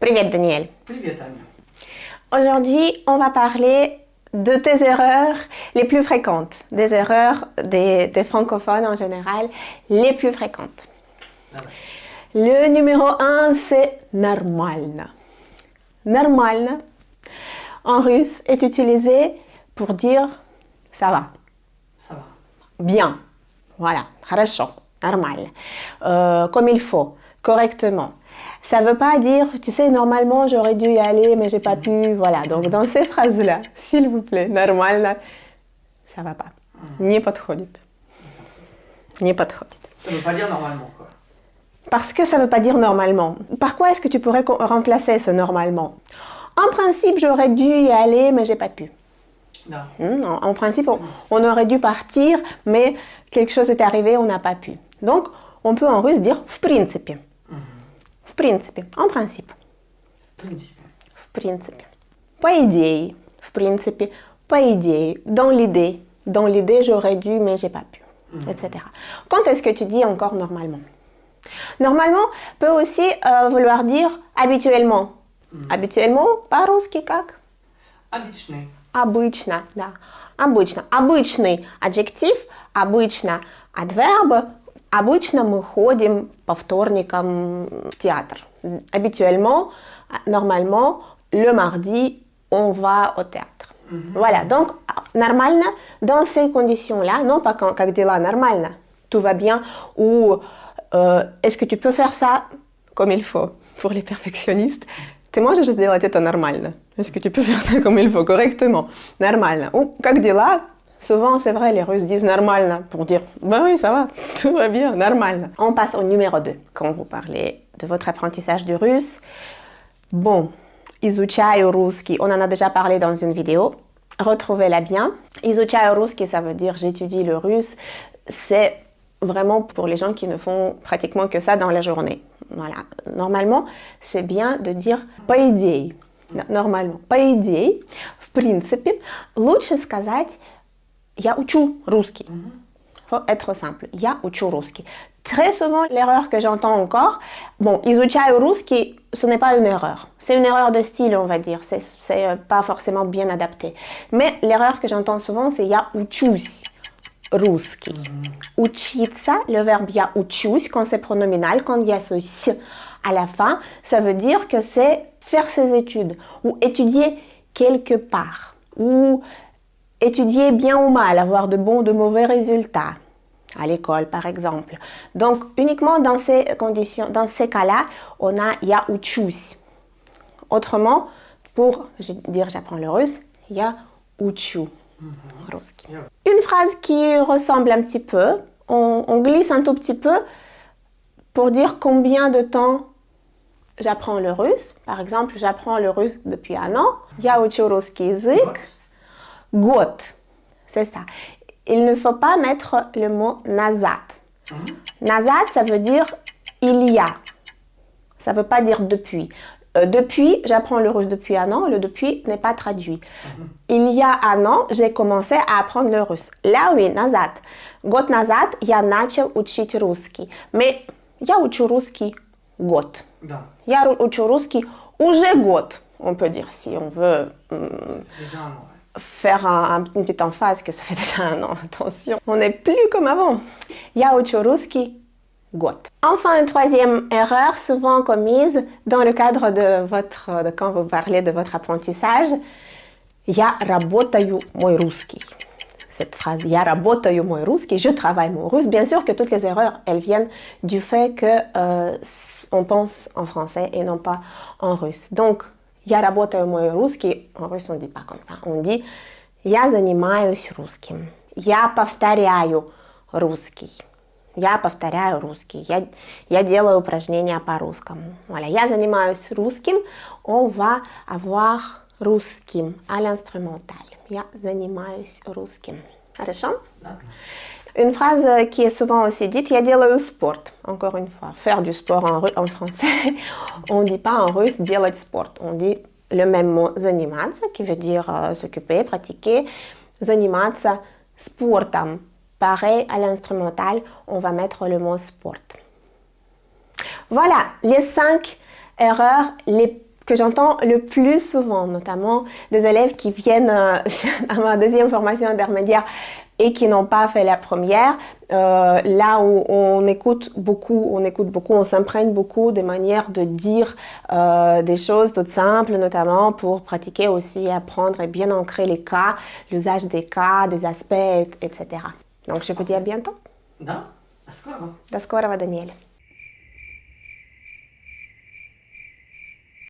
Привет, Daniel. Привет, Аня. Aujourd'hui, on va parler de tes erreurs les plus fréquentes, des erreurs des francophones en général, les plus fréquentes. Давай. Le numéro 1, c'est нормально. Нормально, en russe, est utilisé pour dire ça va, Ça va. bien, voilà, хорошо, нормально, comme il faut, correctement. Ça ne veut pas dire, tu sais, normalement j'aurais dû y aller, mais j'ai pas pu, voilà. Donc dans ces phrases-là, s'il vous plaît, нормально, ça va pas. Не подходит. Не подходит. Ça veut pas dire normalement, quoi. Parce que ça ne veut pas dire normalement. Par quoi est-ce que tu pourrais remplacer ce normalement? En principe, j'aurais dû y aller, mais j'ai pas pu. Non. En principe, on aurait dû partir, mais quelque chose est arrivé, on n'a pas pu. Donc, on peut en russe dire в принципе. В принципе, en principe. В принципе. В принципе. По идее. В принципе. По idée. Dans l'idée. Dans l'idée, j'aurais dû, mais j'ai pas pu. Etc. Quand est-ce que tu dis encore normalement? Normalement peut aussi vouloir dire habituellement. Habituellement, по-русски как? Обычный. Обычно, да. Обычно. Обычный adjectif, обычно adverbe. Обычно мы ходим по вторникам в театр. Habituellement, normalement, le mardi, on va au théâtre. Voilà, donc, нормально, dans ces conditions-là, non pas как дела, нормально, tout va bien, ou est-ce que tu peux faire ça comme il faut, pour les perfectionnistes. Ты можешь сделать это нормально? Est-ce que tu peux faire ça comme il faut, correctement? Нормально. Ou как дела? Souvent, c'est vrai, les Russes disent нормально pour dire ben oui, ça va, tout va bien, нормально. On passe au numéro 2, quand vous parlez de votre apprentissage du russe. Bon, изучаю русский, on en a déjà parlé dans une vidéo. Retrouvez-la bien. Изучаю русский, ça veut dire j'étudie le russe. C'est vraiment pour les gens qui ne font pratiquement que ça dans la journée. Voilà. Normalement, c'est bien de dire по идее. Normalement, по идее, в принципе, лучше сказать я учу русский. Faut être simple. Я учу русский. Très souvent, l'erreur que j'entends encore, bon, изучаю русский, ce n'est pas une erreur. C'est une erreur de style, on va dire. C'est pas forcément bien adapté. Mais l'erreur que j'entends souvent, c'est я учусь русский. Учиться, le verbe я учусь, quand c'est pronominal, quand il y a ce «s» à la fin, ça veut dire que c'est faire ses études ou étudier quelque part ou étudier bien ou mal, avoir de bons ou de mauvais résultats à l'école par exemple. Donc uniquement dans ces conditions, dans ces cas-là, on a я учусь. Autrement, pour dire j'apprends le russe, я учу русский. Une phrase qui ressemble un petit peu, on glisse un tout petit peu pour dire combien de temps j'apprends le russe. Par exemple, j'apprends le russe depuis 1 an. Я учу русский язык. Год. C'est ça. Il ne faut pas mettre le mot назад. Назад, ça veut dire il y a. Ça ne veut pas dire depuis. Depuis, j'apprends le russe depuis 1 an. Le depuis n'est pas traduit. Il y a 1 an, j'ai commencé à apprendre le russe. Là, oui, назад. Год назад я начал учить русский. Mais я учу русский год. Да. Я учу русский уже год. On peut dire si on veut Déjà un an, ouais. faire une petite emphase que ça fait déjà 1 an. Attention, on n'est plus comme avant. Я учу русский год. Enfin, une troisième erreur souvent commise dans le cadre de quand vous parlez de votre apprentissage. Я работаю мой русский. Cette phrase, я работаю мой русский, je travaille mon russe. Bien sûr que toutes les erreurs, elles viennent du fait que on pense en français et non pas en russe. Donc, я работаю мой русский, en russe on ne dit pas comme ça. On dit я занимаюсь русским. Я повторяю русский. Я повторяю русский. Я делаю упражнения по-русскому. Voilà, я занимаюсь русским. On va avoir русским à l'instrumental. Я занимаюсь русским. Хорошо? Да. Une phrase qui est souvent aussi dite, я делаю спорт. Encore une fois, faire du sport en français, on ne dit pas en russe делать спорт. On dit le même mot заниматься, qui veut dire s'occuper, pratiquer. Заниматься спортом. Pareil, à l'instrumental, on va mettre le mot sport. Voilà, les 5 erreurs les que j'entends le plus souvent, notamment des élèves qui viennent à ma deuxième formation intermédiaire et qui n'ont pas fait la première, là où on écoute beaucoup, on s'imprègne beaucoup des manières de dire des choses toutes simples, notamment pour pratiquer aussi, apprendre et bien ancrer les cas, l'usage des cas, des aspects, etc. Donc je vous dis à bientôt. Да? А скоро? До скорого, Daniel.